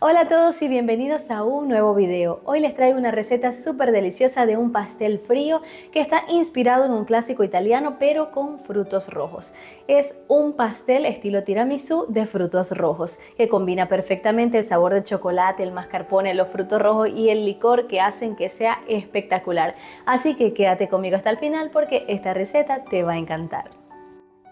Hola a todos y bienvenidos a un nuevo video. Hoy les traigo una receta súper deliciosa de un pastel frío que está inspirado en un clásico italiano pero con frutos rojos. Es un pastel estilo tiramisú de frutos rojos que combina perfectamente el sabor del chocolate, el mascarpone, los frutos rojos y el licor que hacen que sea espectacular. Así que quédate conmigo hasta el final porque esta receta te va a encantar.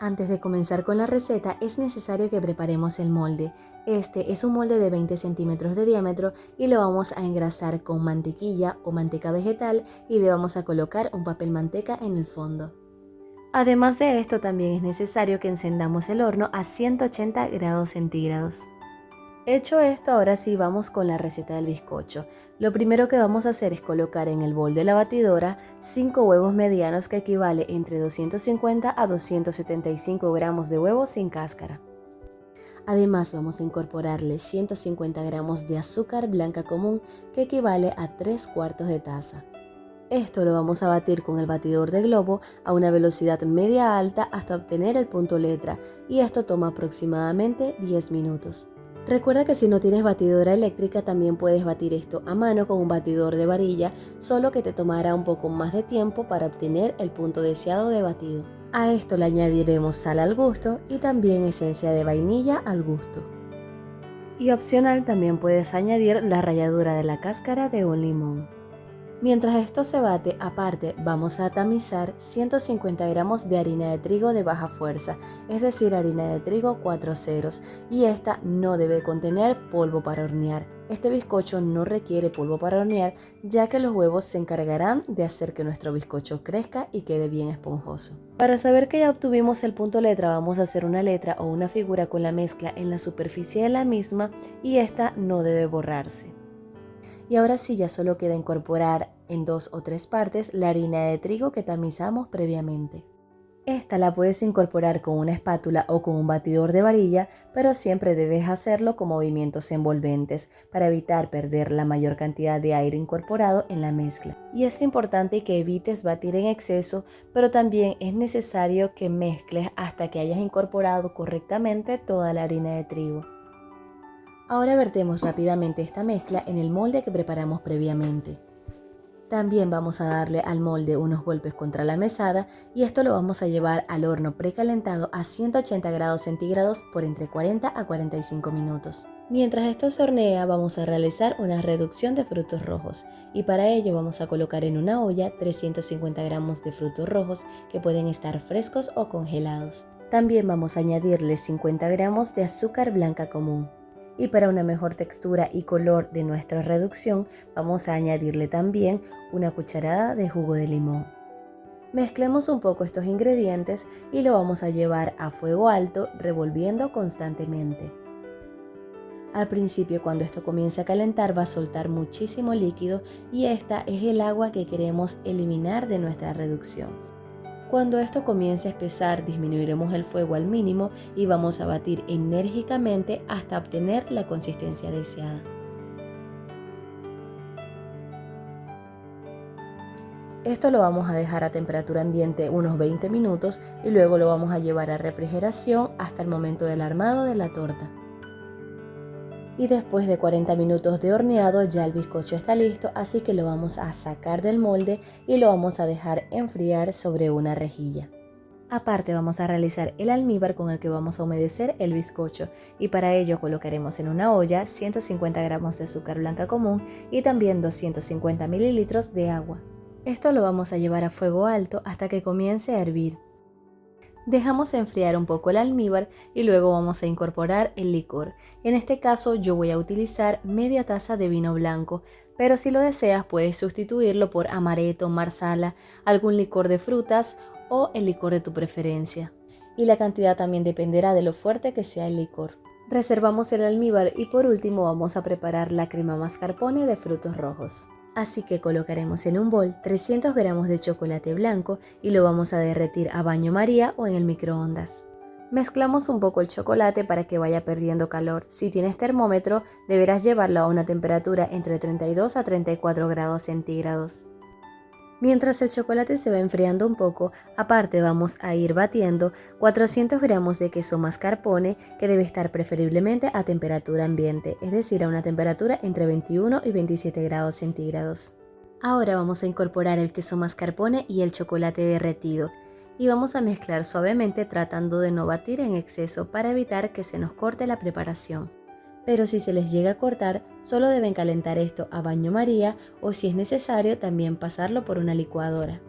Antes de comenzar con la receta es necesario que preparemos el molde. Este es un molde de 20 centímetros de diámetro y lo vamos a engrasar con mantequilla o manteca vegetal y le vamos a colocar un papel manteca en el fondo. Además de esto también es necesario que encendamos el horno a 180 grados centígrados. Hecho esto, ahora sí vamos con la receta del bizcocho. Lo primero que vamos a hacer es colocar en el bol de la batidora 5 huevos medianos que equivale entre 250 a 275 gramos de huevos sin cáscara. Además vamos a incorporarle 150 gramos de azúcar blanca común que equivale a 3 cuartos de taza. Esto lo vamos a batir con el batidor de globo a una velocidad media alta hasta obtener el punto letra y esto toma aproximadamente 10 minutos. Recuerda que si no tienes batidora eléctrica también puedes batir esto a mano con un batidor de varilla, solo que te tomará un poco más de tiempo para obtener el punto deseado de batido. A esto le añadiremos sal al gusto y también esencia de vainilla al gusto. Y opcional también puedes añadir la ralladura de la cáscara de un limón. Mientras esto se bate, aparte vamos a tamizar 150 gramos de harina de trigo de baja fuerza, es decir, harina de trigo 4 ceros, y esta no debe contener polvo para hornear. Este bizcocho no requiere polvo para hornear, ya que los huevos se encargarán de hacer que nuestro bizcocho crezca y quede bien esponjoso. Para saber que ya obtuvimos el punto letra, vamos a hacer una letra o una figura con la mezcla en la superficie de la misma y esta no debe borrarse. Y ahora sí ya solo queda incorporar en 2 o 3 partes la harina de trigo que tamizamos previamente. Esta la puedes incorporar con una espátula o con un batidor de varilla, pero siempre debes hacerlo con movimientos envolventes para evitar perder la mayor cantidad de aire incorporado en la mezcla. Y es importante que evites batir en exceso, pero también es necesario que mezcles hasta que hayas incorporado correctamente toda la harina de trigo. Ahora vertemos rápidamente esta mezcla en el molde que preparamos previamente. También vamos a darle al molde unos golpes contra la mesada y esto lo vamos a llevar al horno precalentado a 180 grados centígrados por entre 40 a 45 minutos. Mientras esto se hornea vamos a realizar una reducción de frutos rojos y para ello vamos a colocar en una olla 350 gramos de frutos rojos que pueden estar frescos o congelados. También vamos a añadirle 50 gramos de azúcar blanca común. Y para una mejor textura y color de nuestra reducción, vamos a añadirle también una cucharada de jugo de limón. Mezclemos un poco estos ingredientes y lo vamos a llevar a fuego alto, revolviendo constantemente. Al principio, cuando esto comience a calentar, va a soltar muchísimo líquido y esta es el agua que queremos eliminar de nuestra reducción. Cuando esto comience a espesar, disminuiremos el fuego al mínimo y vamos a batir enérgicamente hasta obtener la consistencia deseada. Esto lo vamos a dejar a temperatura ambiente unos 20 minutos y luego lo vamos a llevar a refrigeración hasta el momento del armado de la torta. Y después de 40 minutos de horneado ya el bizcocho está listo, así que lo vamos a sacar del molde y lo vamos a dejar enfriar sobre una rejilla. Aparte vamos a realizar el almíbar con el que vamos a humedecer el bizcocho y para ello colocaremos en una olla 150 gramos de azúcar blanca común y también 250 mililitros de agua. Esto lo vamos a llevar a fuego alto hasta que comience a hervir. Dejamos enfriar un poco el almíbar y luego vamos a incorporar el licor. En este caso yo voy a utilizar media taza de vino blanco, pero si lo deseas puedes sustituirlo por amaretto, marsala, algún licor de frutas o el licor de tu preferencia. Y la cantidad también dependerá de lo fuerte que sea el licor. Reservamos el almíbar y por último vamos a preparar la crema mascarpone de frutos rojos. Así que colocaremos en un bol 300 gramos de chocolate blanco y lo vamos a derretir a baño María o en el microondas. Mezclamos un poco el chocolate para que vaya perdiendo calor. Si tienes termómetro, deberás llevarlo a una temperatura entre 32 a 34 grados centígrados. Mientras el chocolate se va enfriando un poco, aparte vamos a ir batiendo 400 gramos de queso mascarpone, que debe estar preferiblemente a temperatura ambiente, es decir, a una temperatura entre 21 y 27 grados centígrados. Ahora vamos a incorporar el queso mascarpone y el chocolate derretido y vamos a mezclar suavemente tratando de no batir en exceso para evitar que se nos corte la preparación. Pero si se les llega a cortar, solo deben calentar esto a baño María o si es necesario también pasarlo por una licuadora.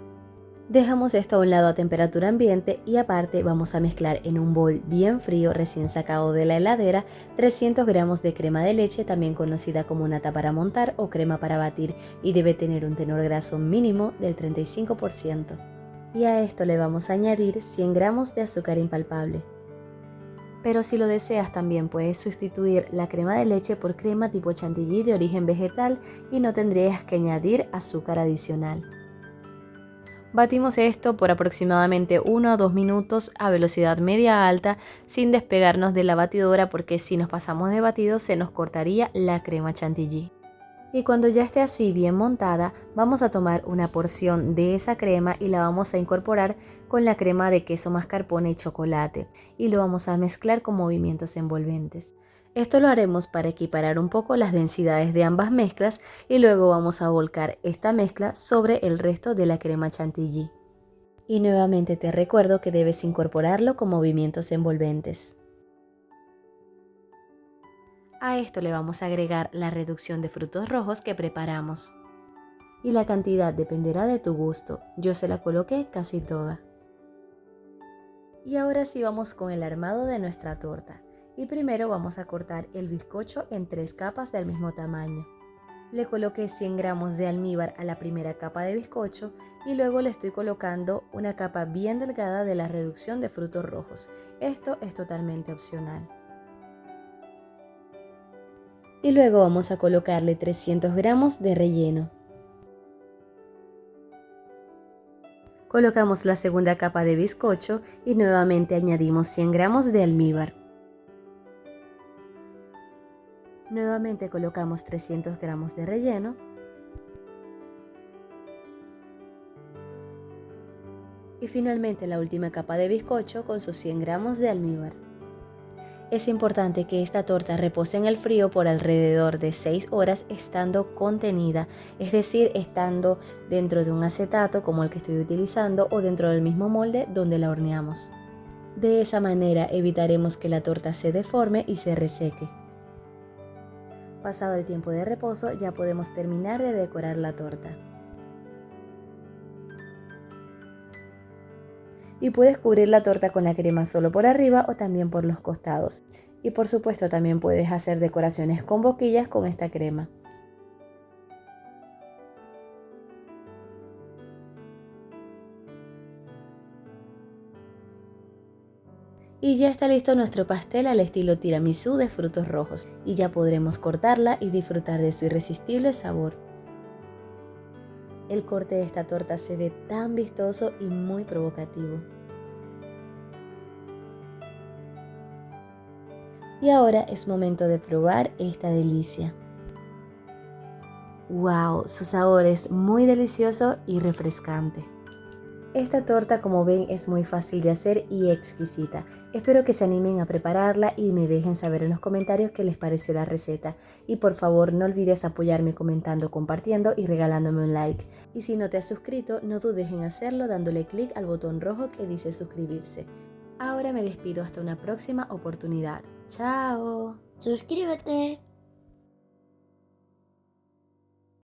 Dejamos esto a un lado a temperatura ambiente y aparte vamos a mezclar en un bol bien frío recién sacado de la heladera 300 gramos de crema de leche, también conocida como nata para montar o crema para batir, y debe tener un tenor graso mínimo del 35%. Y a esto le vamos a añadir 100 gramos de azúcar impalpable. Pero si lo deseas también puedes sustituir la crema de leche por crema tipo chantilly de origen vegetal y no tendrías que añadir azúcar adicional. Batimos esto por aproximadamente 1 a 2 minutos a velocidad media alta sin despegarnos de la batidora, porque si nos pasamos de batido se nos cortaría la crema chantilly. Y cuando ya esté así bien montada, vamos a tomar una porción de esa crema y la vamos a incorporar con la crema de queso mascarpone y chocolate y lo vamos a mezclar con movimientos envolventes. Esto lo haremos para equiparar un poco las densidades de ambas mezclas y luego vamos a volcar esta mezcla sobre el resto de la crema chantilly. Y nuevamente te recuerdo que debes incorporarlo con movimientos envolventes. A esto le vamos a agregar la reducción de frutos rojos que preparamos. Y la cantidad dependerá de tu gusto, yo se la coloqué casi toda. Y ahora sí vamos con el armado de nuestra torta. Y primero vamos a cortar el bizcocho en 3 capas del mismo tamaño. Le coloqué 100 gramos de almíbar a la primera capa de bizcocho y luego le estoy colocando una capa bien delgada de la reducción de frutos rojos. Esto es totalmente opcional. Y luego vamos a colocarle 300 gramos de relleno. Colocamos la segunda capa de bizcocho y nuevamente añadimos 100 gramos de almíbar. Nuevamente colocamos 300 gramos de relleno. Y finalmente la última capa de bizcocho con sus 100 gramos de almíbar. Es importante que esta torta repose en el frío por alrededor de 6 horas estando contenida, es decir, estando dentro de un acetato como el que estoy utilizando o dentro del mismo molde donde la horneamos. De esa manera evitaremos que la torta se deforme y se reseque. Pasado el tiempo de reposo ya podemos terminar de decorar la torta. Y puedes cubrir la torta con la crema solo por arriba o también por los costados. Y por supuesto también puedes hacer decoraciones con boquillas con esta crema. Y ya está listo nuestro pastel al estilo tiramisú de frutos rojos. Y ya podremos cortarla y disfrutar de su irresistible sabor. El corte de esta torta se ve tan vistoso y muy provocativo. Y ahora es momento de probar esta delicia. ¡Wow! Su sabor es muy delicioso y refrescante. Esta torta, como ven, es muy fácil de hacer y exquisita. Espero que se animen a prepararla y me dejen saber en los comentarios qué les pareció la receta. Y por favor no olvides apoyarme comentando, compartiendo y regalándome un like. Y si no te has suscrito, no dudes en hacerlo dándole clic al botón rojo que dice suscribirse. Ahora me despido hasta una próxima oportunidad. ¡Chao! Suscríbete.